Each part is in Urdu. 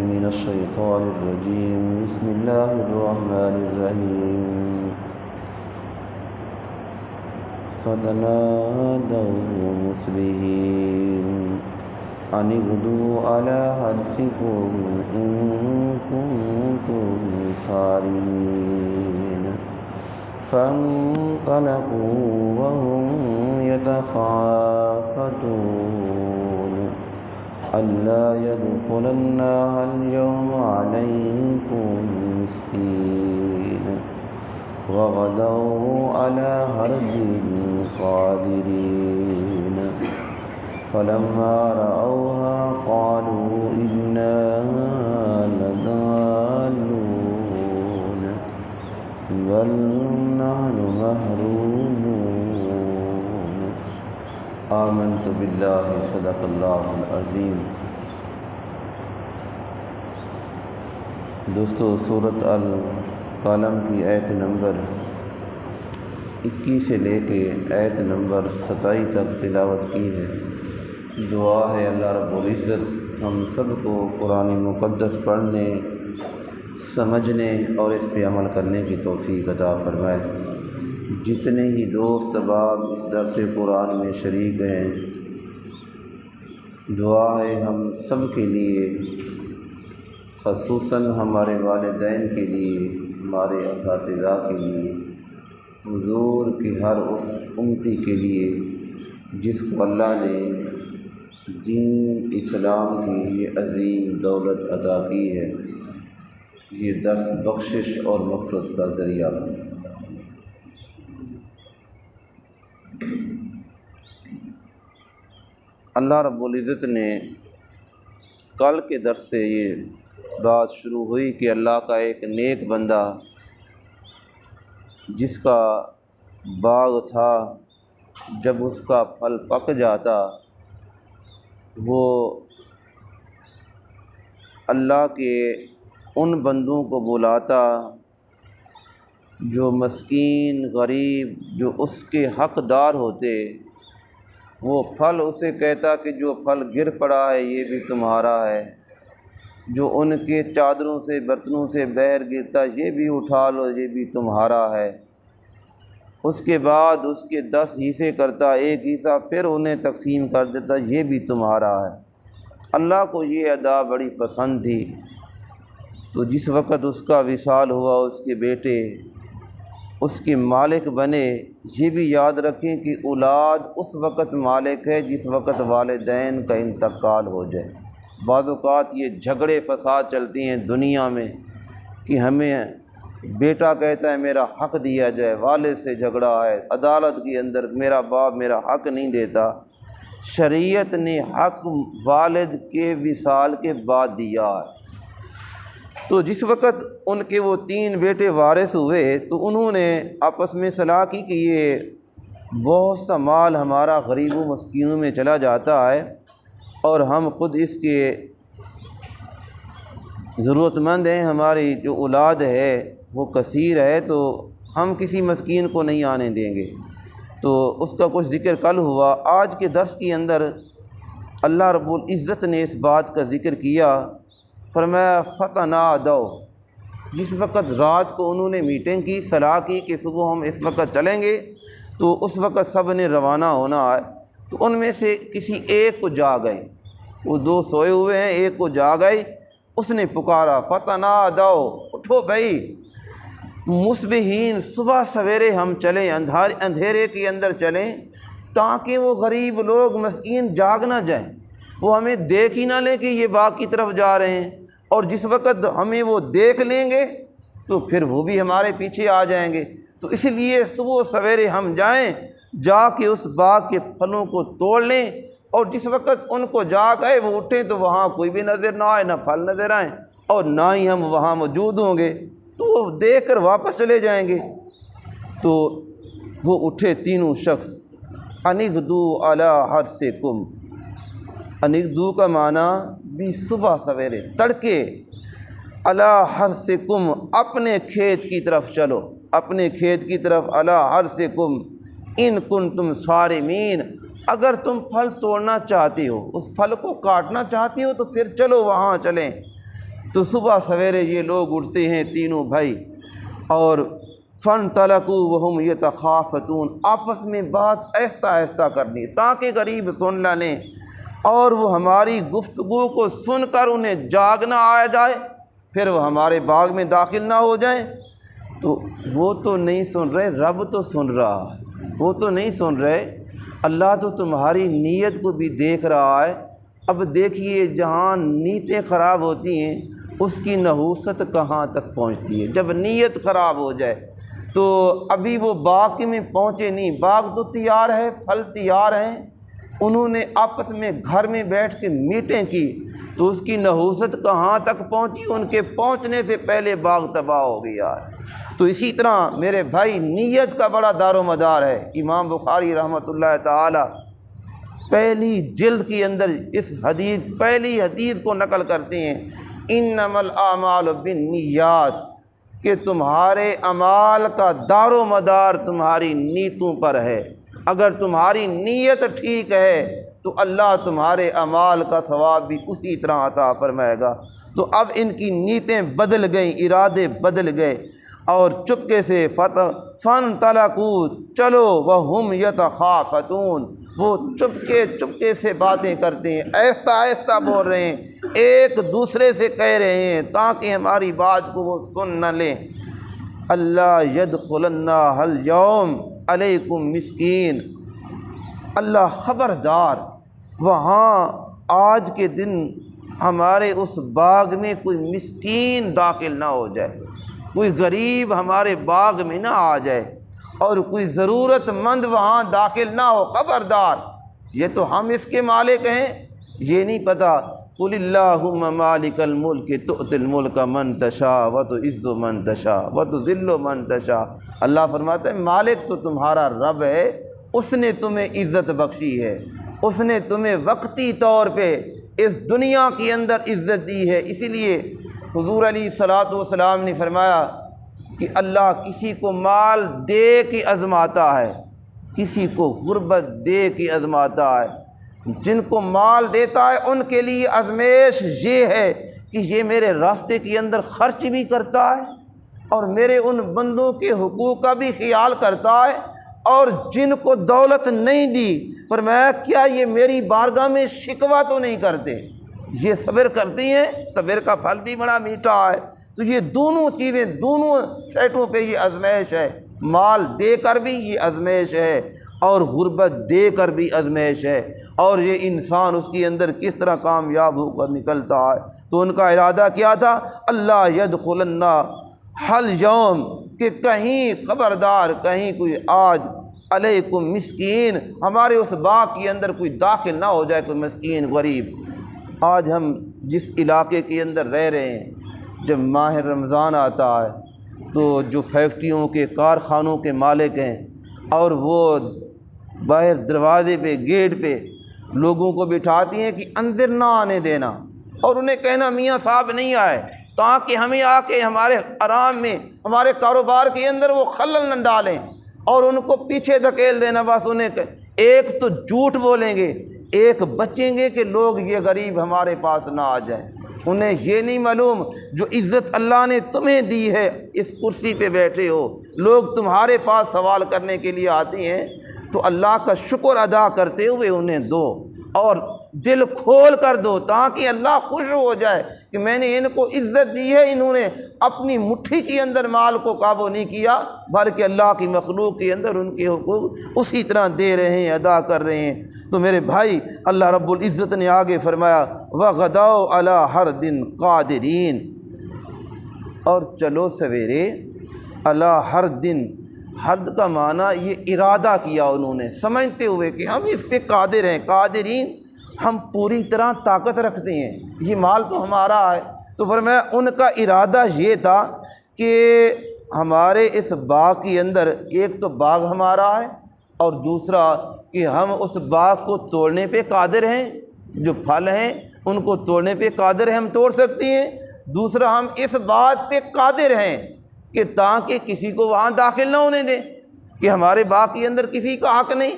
من الشيطان الرجيم بسم الله الرحمن الرحيم فتنادوا مصبحين أن اغدوا على حرثكم إن كنتم صارمين فانطلقوا وهم يتخافتون ألا يدخلنها اليوم عليكم مسكين وغدوا على حرد قادرين فلما رأوها قالوا إنا لضالون بل نحن محرومون آمنت باللہ صدق اللہ العظیم۔ دوستو، سورۃ القلم کی آیت نمبر 21 سے لے کے آیت نمبر 27 تک تلاوت کی ہے۔ دعا ہے اللہ رب العزت ہم سب کو قرآن مقدس پڑھنے، سمجھنے اور اس پہ عمل کرنے کی توفیق عطا فرمائے۔ جتنے ہی دوست احباب اس درس قرآن میں شریک ہیں، دعا ہے ہم سب کے لیے، خصوصاً ہمارے والدین کے لیے، ہمارے اساتذہ کے لیے، حضور کی ہر اس امتی کے لیے جس کو اللہ نے دین اسلام کی یہ عظیم دولت عطا کی ہے، یہ درس بخشش اور مغفرت کا ذریعہ بنے۔ اللہ رب العزت نے کل کے درس سے یہ بات شروع ہوئی کہ اللہ کا ایک نیک بندہ جس کا باغ تھا، جب اس کا پھل پک جاتا وہ اللہ کے ان بندوں کو بلاتا جو مسکین، غریب، جو اس کے حقدار ہوتے، وہ پھل اسے کہتا کہ جو پھل گر پڑا ہے یہ بھی تمہارا ہے، جو ان کے چادروں سے برتنوں سے بہر گرتا یہ بھی اٹھا لو، یہ بھی تمہارا ہے۔ اس کے بعد اس کے 10 حصے کرتا، ایک حصہ پھر انہیں تقسیم کر دیتا، یہ بھی تمہارا ہے۔ اللہ کو یہ ادا بڑی پسند تھی۔ تو جس وقت اس کا وصال ہوا، اس کے بیٹے اس کے مالک بنے، یہ بھی یاد رکھیں کہ اولاد اس وقت مالک ہے جس وقت والدین کا انتقال ہو جائے۔ بعض اوقات یہ جھگڑے فساد چلتی ہیں دنیا میں کہ ہمیں بیٹا کہتا ہے میرا حق دیا جائے، والد سے جھگڑا ہے، عدالت کے اندر میرا باپ میرا حق نہیں دیتا۔ شریعت نے حق والد کے وصال کے بعد دیا ہے۔ تو جس وقت ان کے وہ 3 بیٹے وارث ہوئے تو انہوں نے آپس میں صلاح کی کہ یہ بہت سا مال ہمارا غریبوں مسکینوں میں چلا جاتا ہے اور ہم خود اس کے ضرورت مند ہیں، ہماری جو اولاد ہے وہ کثیر ہے، تو ہم کسی مسکین کو نہیں آنے دیں گے۔ تو اس کا کچھ ذکر کل ہوا۔ آج کے درس کے اندر اللہ رب العزت نے اس بات کا ذکر کیا، فرمایا فتنادوا، جس وقت رات کو انہوں نے میٹنگ کی، صلاح کی کہ صبح ہم اس وقت چلیں گے، تو اس وقت سب نے روانہ ہونا ہے، تو ان میں سے کسی ایک کو جاگ آئی، وہ 2 سوئے ہوئے ہیں، ایک کو جاگ آئی، اس نے پکارا فتنادوا، اٹھو بھائی، مصبحین، صبح سویرے ہم چلیں، اندھیرے کے اندر چلیں، تاکہ وہ غریب لوگ مسکین جاگ نہ جائیں، وہ ہمیں دیکھ ہی نہ لیں کہ یہ باغ کی طرف جا رہے ہیں، اور جس وقت ہمیں وہ دیکھ لیں گے تو پھر وہ بھی ہمارے پیچھے آ جائیں گے۔ تو اس لیے صبح سویرے ہم جائیں، جا کے اس باغ کے پھلوں کو توڑ لیں، اور جس وقت ان کو جاگ آئے وہ اٹھیں تو وہاں کوئی بھی نظر نہ آئے، نہ پھل نظر آئیں، اور نہ ہی ہم وہاں موجود ہوں گے، تو وہ دیکھ کر واپس چلے جائیں گے۔ تو وہ اٹھے تینوں شخص، انغدوا علی حرثکم، انغدوا کا معنی بھی صبح سویرے، تڑکے، علی حرثکم، اپنے کھیت کی طرف چلو، اپنے کھیت کی طرف، علی حرثکم ان کنتم صارمین، اگر تم پھل توڑنا چاہتی ہو، اس پھل کو کاٹنا چاہتی ہو تو پھر چلو وہاں چلیں، تو صبح سویرے یہ لوگ اٹھتے ہیں تینوں بھائی، اور فانطلقوا وہم یتخافتون، آپس میں بات آہستہ آہستہ کرنی تاکہ غریب سن نہ لیں اور وہ ہماری گفتگو کو سن کر انہیں جاگ نہ آ جائے، پھر وہ ہمارے باغ میں داخل نہ ہو جائیں۔ تو وہ تو نہیں سن رہے، رب تو سن رہا ہے، وہ تو نہیں سن رہے، اللہ تو تمہاری نیت کو بھی دیکھ رہا ہے۔ اب دیکھیے جہاں نیتیں خراب ہوتی ہیں اس کی نحوست کہاں تک پہنچتی ہے۔ جب نیت خراب ہو جائے تو ابھی وہ باغ میں پہنچے نہیں، باغ تو تیار ہے، پھل تیار ہیں، انہوں نے آپس میں گھر میں بیٹھ کے میٹیں کی تو اس کی نحوست کہاں تک پہنچی، ان کے پہنچنے سے پہلے باغ تباہ ہو گیا ہے۔ تو اسی طرح میرے بھائی نیت کا بڑا دار و مدار ہے۔ امام بخاری رحمۃ اللہ تعالی پہلی جلد کے اندر اس پہلی حدیث کو نقل کرتے ہیں، انما الاعمال بالنیات، کہ تمہارے اعمال کا دار و مدار تمہاری نیتوں پر ہے۔ اگر تمہاری نیت ٹھیک ہے تو اللہ تمہارے اعمال کا ثواب بھی اسی طرح عطا فرمائے گا۔ تو اب ان کی نیتیں بدل گئیں، ارادے بدل گئے، اور چپکے سے فانطلقوا، چلو وہم یتخافتون، وہ چپکے سے باتیں کرتے ہیں، آہستہ آہستہ بول رہے ہیں، ایک دوسرے سے کہہ رہے ہیں تاکہ ہماری بات کو وہ سن نہ لیں۔ اللہ یدخلن اليوم علیکم مسکین، اللہ خبردار وہاں آج کے دن ہمارے اس باغ میں کوئی مسکین داخل نہ ہو جائے، کوئی غریب ہمارے باغ میں نہ آ جائے، اور کوئی ضرورت مند وہاں داخل نہ ہو، خبردار۔ یہ تو ہم اس کے مالک ہیں، یہ نہیں پتہ۔ قل اللہم مالک الملک تؤتی الملک من تشاء وتعز من تشاء وتذل من تشاء۔ اللہ فرماتا ہے مالک تو تمہارا رب ہے، اس نے تمہیں عزت بخشی ہے، اس نے تمہیں وقتی طور پہ اس دنیا کے اندر عزت دی ہے۔ اسی لیے حضور علیہ الصلوۃ والسلام نے فرمایا کہ اللہ کسی کو مال دے کے آزماتا ہے، کسی کو غربت دے کے آزماتا ہے۔ جن کو مال دیتا ہے ان کے لیے آزمائش یہ ہے کہ یہ میرے راستے کے اندر خرچ بھی کرتا ہے اور میرے ان بندوں کے حقوق کا بھی خیال کرتا ہے، اور جن کو دولت نہیں دی فرمایا کیا یہ میری بارگاہ میں شکوہ تو نہیں کرتے، یہ صبر کرتی ہیں، صبر کا پھل بھی بڑا میٹھا ہے۔ تو یہ دونوں چیزیں، دونوں سیٹوں پہ یہ آزمائش ہے، مال دے کر بھی یہ آزمائش ہے اور غربت دے کر بھی آزمائش ہے، اور یہ انسان اس کے اندر کس طرح کامیاب ہو کر نکلتا ہے۔ تو ان کا ارادہ کیا تھا، اللہ یدخلن اليوم، کہ کہیں خبردار کہیں کوئی آج علیکم مسکین، ہمارے اس باغ کے اندر کوئی داخل نہ ہو جائے، کوئی مسکین غریب۔ آج ہم جس علاقے کے اندر رہ رہے ہیں، جب ماہ رمضان آتا ہے تو جو فیکٹریوں کے کارخانوں کے مالک ہیں اور وہ باہر دروازے پہ گیٹ پہ لوگوں کو بٹھاتی ہیں کہ اندر نہ آنے دینا، اور انہیں کہنا میاں صاحب نہیں آئے، تاکہ ہمیں آ کے ہمارے آرام میں، ہمارے کاروبار کے اندر وہ خلل نہ ڈالیں، اور ان کو پیچھے دھکیل دینا۔ بس انہیں ایک تو جھوٹ بولیں گے، ایک بچیں گے کہ لوگ یہ غریب ہمارے پاس نہ آ جائیں۔ انہیں یہ نہیں معلوم جو عزت اللہ نے تمہیں دی ہے، اس کرسی پہ بیٹھے ہو، لوگ تمہارے پاس سوال کرنے کے لیے آتے ہیں، تو اللہ کا شکر ادا کرتے ہوئے انہیں دو اور دل کھول کر دو، تاکہ اللہ خوش ہو جائے کہ میں نے ان کو عزت دی ہے، انہوں نے اپنی مٹھی کے اندر مال کو قابو نہیں کیا، بلکہ اللہ کی مخلوق کے اندر ان کے حقوق اسی طرح دے رہے ہیں، ادا کر رہے ہیں۔ تو میرے بھائی اللہ رب العزت نے آگے فرمایا وَغَدَوْا عَلَىٰ حَرْدٍ قَادِرِينَ، اور چلو سویرے عَلَىٰ حَرْدٍ، حرد کا معنی یہ ارادہ کیا انہوں نے، سمجھتے ہوئے کہ ہم اس پہ قادر ہیں، قادرین، ہم پوری طرح طاقت رکھتے ہیں، یہ مال تو ہمارا ہے۔ تو فرمایا ان کا ارادہ یہ تھا کہ ہمارے اس باغ کے اندر ایک تو باغ ہمارا ہے، اور دوسرا کہ ہم اس باغ کو توڑنے پہ قادر ہیں، جو پھل ہیں ان کو توڑنے پہ قادر ہیں، ہم توڑ سکتے ہیں۔ دوسرا ہم اس بات پہ قادر ہیں کہ تاکہ کسی کو وہاں داخل نہ ہونے دیں، کہ ہمارے باغ کے اندر کسی کا حق نہیں،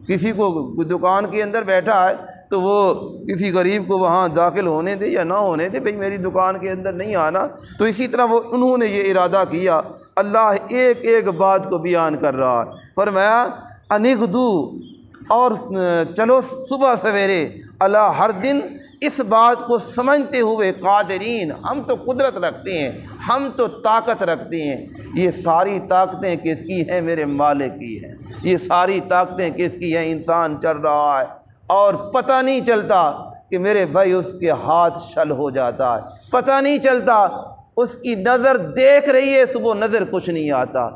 کسی کو دکان کے اندر بیٹھا ہے تو وہ کسی غریب کو وہاں داخل ہونے دے یا نہ ہونے دے، بھئی میری دکان کے اندر نہیں آنا۔ تو اسی طرح وہ انہوں نے یہ ارادہ کیا۔ اللہ ایک ایک بات کو بیان کر رہا ہے۔ فرمایا انغدو، اور چلو صبح سویرے، اللہ ہر دن اس بات کو سمجھتے ہوئے قادرین، ہم تو قدرت رکھتے ہیں، ہم تو طاقت رکھتے ہیں، یہ ساری طاقتیں کس کی ہیں؟ میرے مالک کی ہیں۔ یہ ساری طاقتیں کس کی ہیں؟ انسان چل رہا ہے اور پتہ نہیں چلتا کہ میرے بھائی اس کے ہاتھ شل ہو جاتا ہے، پتہ نہیں چلتا، اس کی نظر دیکھ رہی ہے، صبح نظر کچھ نہیں آتا،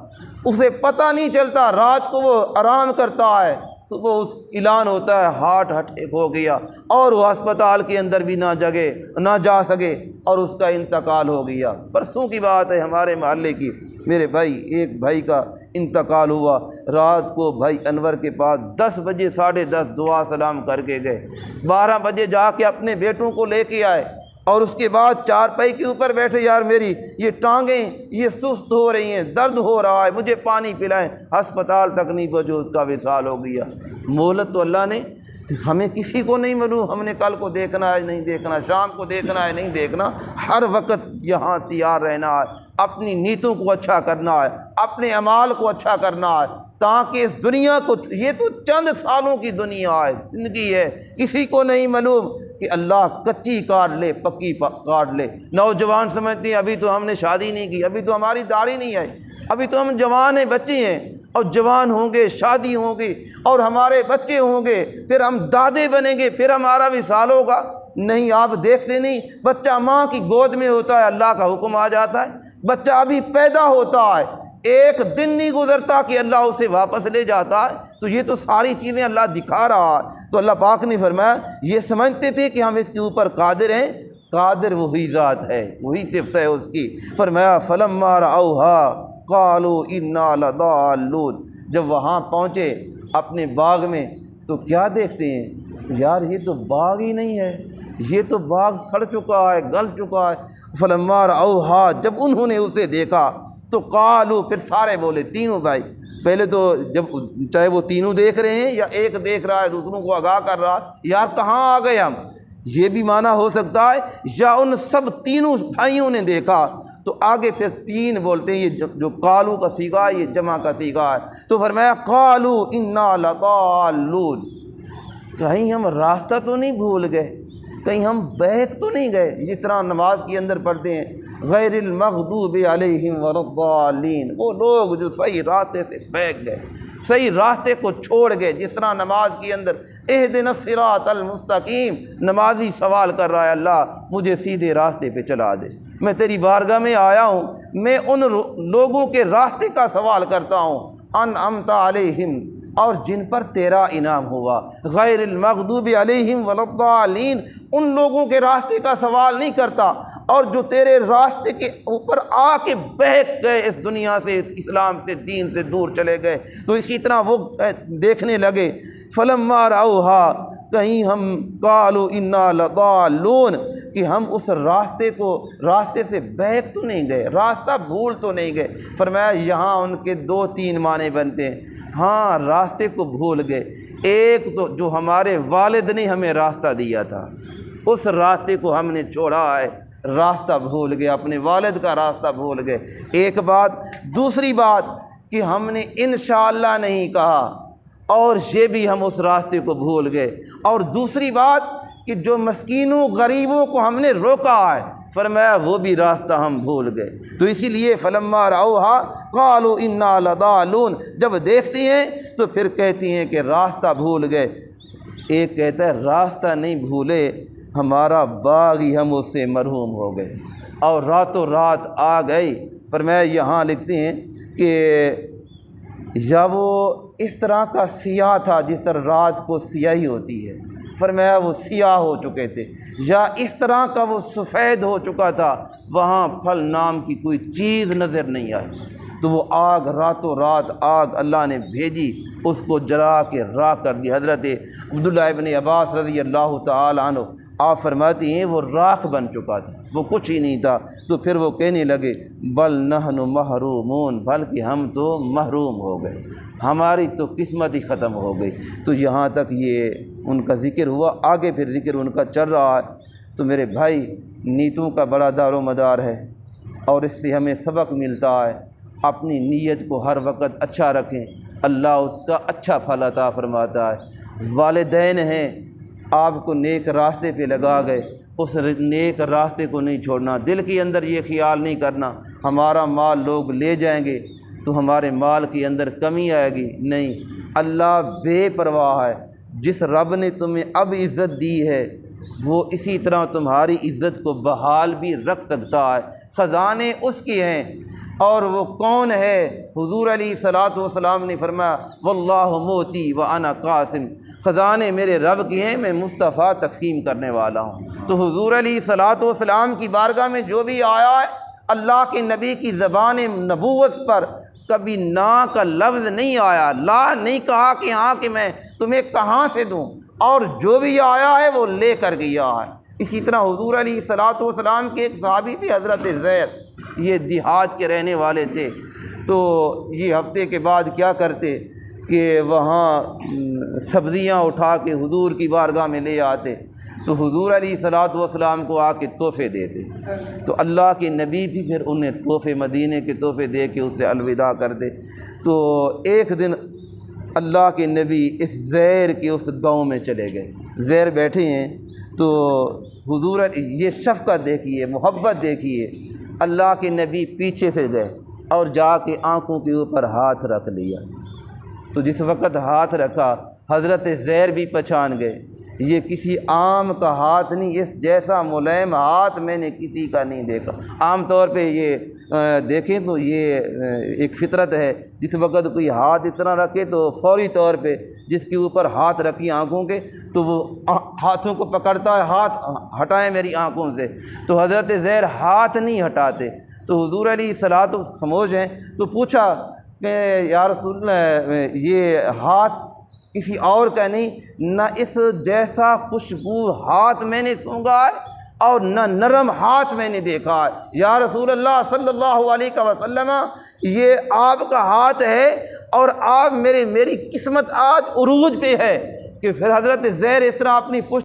اسے پتہ نہیں چلتا، رات کو وہ آرام کرتا ہے، صبح اس اعلان ہوتا ہے ہارٹ اٹیک ہو گیا، اور وہ ہسپتال کے اندر بھی نہ جا سکے اور اس کا انتقال ہو گیا۔ پرسوں کی بات ہے ہمارے محلے کی، میرے بھائی ایک بھائی کا انتقال ہوا، رات کو بھائی انور کے پاس 10 بجے 10:30 دعا سلام کر کے گئے، 12 بجے جا کے اپنے بیٹوں کو لے کے آئے، اور اس کے بعد چارپائی کے اوپر بیٹھے، یار میری یہ ٹانگیں یہ سست ہو رہی ہیں، درد ہو رہا ہے، مجھے پانی پلائیں، ہسپتال تک نہیں پہنچے، اس کا وصال ہو گیا۔ مہلت تو اللہ نے ہمیں کسی کو نہیں معلوم، ہم نے کل کو دیکھنا ہے نہیں دیکھنا، شام کو دیکھنا ہے نہیں دیکھنا، ہر وقت یہاں تیار رہنا ہے، اپنی نیتوں کو اچھا کرنا ہے، اپنے اعمال کو اچھا کرنا ہے، تاکہ اس دنیا کو، یہ تو چند سالوں کی دنیا ہے، زندگی ہے، کسی کو نہیں معلوم کہ اللہ کچی کاٹ لے پکی کاٹ لے۔ نوجوان سمجھتے ہیں ابھی تو ہم نے شادی نہیں کی، ابھی تو ہماری داڑھی نہیں آئی، ابھی تو ہم جوان ہیں، بچے ہیں، اور جوان ہوں گے، شادی ہوں گی، اور ہمارے بچے ہوں گے، پھر ہم دادے بنیں گے، پھر ہمارا وصال ہوگا۔ نہیں، آپ دیکھتے نہیں، بچہ ماں کی گود میں ہوتا ہے، اللہ کا حکم آ جاتا ہے، بچہ ابھی پیدا ہوتا ہے، ایک دن نہیں گزرتا کہ اللہ اسے واپس لے جاتا ہے۔ تو یہ تو ساری چیزیں اللہ دکھا رہا ہے۔ تو اللہ پاک نے فرمایا یہ سمجھتے تھے کہ ہم اس کے اوپر قادر ہیں، قادر وہی ذات ہے، وہی صفت ہے اس کی۔ فرمایا فلما رأوها قالوا انا لضالون، جب وہاں پہنچے اپنے باغ میں تو کیا دیکھتے ہیں؟ یار یہ تو باغ ہی نہیں ہے، یہ تو باغ سڑ چکا ہے، گل چکا ہے۔ فلما رأوها، جب انہوں نے اسے دیکھا تو قالوا، پھر سارے بولے، تینوں بھائی، پہلے تو جب چاہے وہ تینوں دیکھ رہے ہیں یا ایک دیکھ رہا ہے دوسروں کو آگاہ کر رہا ہے، یار کہاں آ گئے ہم، یہ بھی معنی ہو سکتا ہے، یا ان سب تینوں بھائیوں نے دیکھا۔ تو آگے پھر تین بولتے ہیں، یہ جو قالو کا صیغہ ہے یہ جمع کا صیغہ ہے۔ تو فرمایا قالوا انا لضالون، کہیں ہم راستہ تو نہیں بھول گئے، کہیں ہم بہک تو نہیں گئے، جس طرح نماز کے اندر پڑھتے ہیں غیر المغضوب علیہم ولا الضالین، وہ لوگ جو صحیح راستے سے بہک گئے، صحیح راستے کو چھوڑ گئے، جس طرح نماز کے اندر اہدنا الصراط المستقیم، نمازی سوال کر رہا ہے اللہ مجھے سیدھے راستے پہ چلا دے، میں تیری بارگاہ میں آیا ہوں، میں ان لوگوں کے راستے کا سوال کرتا ہوں انعمت علیہم، اور جن پر تیرا انعام ہوا، غیر المغضوب علیہم ولا الضالین، ان لوگوں کے راستے کا سوال نہیں کرتا، اور جو تیرے راستے کے اوپر آ کے بہک گئے، اس دنیا سے، اس اسلام سے، دین سے دور چلے گئے۔ تو اسی طرح وہ دیکھنے لگے فلما رأوها، کہیں ہم قالوا انا لضالون، کہ ہم اس راستے سے بہک تو نہیں گئے، راستہ بھول تو نہیں گئے۔ فرمایا یہاں ان کے 2-3 معنی بنتے ہیں، ہاں راستے کو بھول گئے، ایک تو جو ہمارے والد نے ہمیں راستہ دیا تھا اس راستے کو ہم نے چھوڑا ہے، راستہ بھول گئے، اپنے والد کا راستہ بھول گئے، ایک بات۔ دوسری بات کہ ہم نے انشاءاللہ نہیں کہا، اور یہ بھی ہم اس راستے کو بھول گئے، اور دوسری بات کہ جو مسکینوں غریبوں کو ہم نے روکا ہے، فرمایا وہ بھی راستہ ہم بھول گئے۔ تو اسی لیے فلما رأوها قالوا انا لضالون، جب دیکھتی ہیں تو پھر کہتی ہیں کہ راستہ بھول گئے۔ ایک کہتا ہے راستہ نہیں بھولے، ہمارا باغ ہی ہم اس سے مرحوم ہو گئے اور راتوں رات آ گئی۔ فرمایا یہاں لکھتے ہیں کہ یا وہ اس طرح کا سیاہ تھا جس طرح رات کو سیاہی ہوتی ہے، فرمایا وہ سیاہ ہو چکے تھے، یا اس طرح کا وہ سفید ہو چکا تھا، وہاں پھل نام کی کوئی چیز نظر نہیں آئی۔ تو وہ آگ، راتوں رات آگ اللہ نے بھیجی، اس کو جلا کے راکھ کر دی۔ حضرت عبداللہ ابن عباس رضی اللہ تعالی عنہ آپ فرماتی ہیں وہ راکھ بن چکا تھا، وہ کچھ ہی نہیں تھا۔ تو پھر وہ کہنے لگے بل نحن محرومون، بلکہ ہم تو محروم ہو گئے، ہماری تو قسمت ہی ختم ہو گئی۔ تو یہاں تک یہ ان کا ذکر ہوا، آگے پھر ذکر ان کا چل رہا ہے۔ تو میرے بھائی، نیتوں کا بڑا دار و مدار ہے اور اس سے ہمیں سبق ملتا ہے۔ اپنی نیت کو ہر وقت اچھا رکھیں، اللہ اس کا اچھا پھل عطا فرماتا ہے۔ والدین ہیں، آپ کو نیک راستے پہ لگا گئے، اس نیک راستے کو نہیں چھوڑنا۔ دل کے اندر یہ خیال نہیں کرنا ہمارا مال لوگ لے جائیں گے تو ہمارے مال کے اندر کمی آئے گی، نہیں، اللہ بے پرواہ ہے۔ جس رب نے تمہیں اب عزت دی ہے وہ اسی طرح تمہاری عزت کو بحال بھی رکھ سکتا ہے۔ خزانے اس کے ہیں، اور وہ کون ہے؟ حضور علیہ الصلوۃ والسلام نے فرمایا واللہ موتی وانا قاسم، خزانے میرے رب کے ہیں، میں مصطفیٰ تقسیم کرنے والا ہوں۔ تو حضور علیہ الصلوۃ والسلام کی بارگاہ میں جو بھی آیا ہے، اللہ کے نبی کی زبان نبوت پر کبھی نا کا لفظ نہیں آیا، لا نہیں کہا کہ ہاں کہ میں تمہیں کہاں سے دوں، اور جو بھی آیا ہے وہ لے کر گیا ہے۔ اسی طرح حضور علیہ الصلوۃ والسلام کے ایک صحابی تھے حضرت زیر، یہ دیہات کے رہنے والے تھے۔ تو یہ ہفتے کے بعد کیا کرتے کہ وہاں سبزیاں اٹھا کے حضور کی بارگاہ میں لے آتے، تو حضور علیہ الصلوۃ والسلام کو آ کے تحفے دیتے، تو اللہ کے نبی بھی پھر انہیں تحفے، مدینے کے تحفے دے کے اسے الوداع کرتے۔ تو ایک دن اللہ کے نبی اس زیر کے اس گاؤں میں چلے گئے، زیر بیٹھے ہیں، تو حضور یہ شفقت دیکھیے، محبت دیکھیے، اللہ کے نبی پیچھے سے گئے اور جا کے آنکھوں کے اوپر ہاتھ رکھ لیا۔ تو جس وقت ہاتھ رکھا، حضرت زیر بھی پہچان گئے یہ کسی عام کا ہاتھ نہیں، اس جیسا ملائم ہاتھ میں نے کسی کا نہیں دیکھا۔ عام طور پہ یہ دیکھیں تو یہ ایک فطرت ہے، جس وقت کوئی ہاتھ اتنا رکھے تو فوری طور پہ جس کے اوپر ہاتھ رکھی آنکھوں کے تو وہ ہاتھوں کو پکڑتا ہے، ہاتھ ہٹائیں میری آنکھوں سے۔ تو حضرت زیر ہاتھ نہیں ہٹاتے، تو حضور علیہ الصلوۃ خاموش ہیں، تو پوچھا کہ یا رسول اللہ یہ ہاتھ کسی اور کا نہیں، نہ اس جیسا خوشبو ہاتھ میں نے سونگھا ہے اور نہ نرم ہاتھ میں نے دیکھا ہے، یا رسول اللہ صلی اللہ علیہ وسلم یہ آپ کا ہاتھ ہے، اور آپ میری قسمت آج عروج پہ ہے۔ کہ پھر حضرت زیر اس طرح اپنی پشت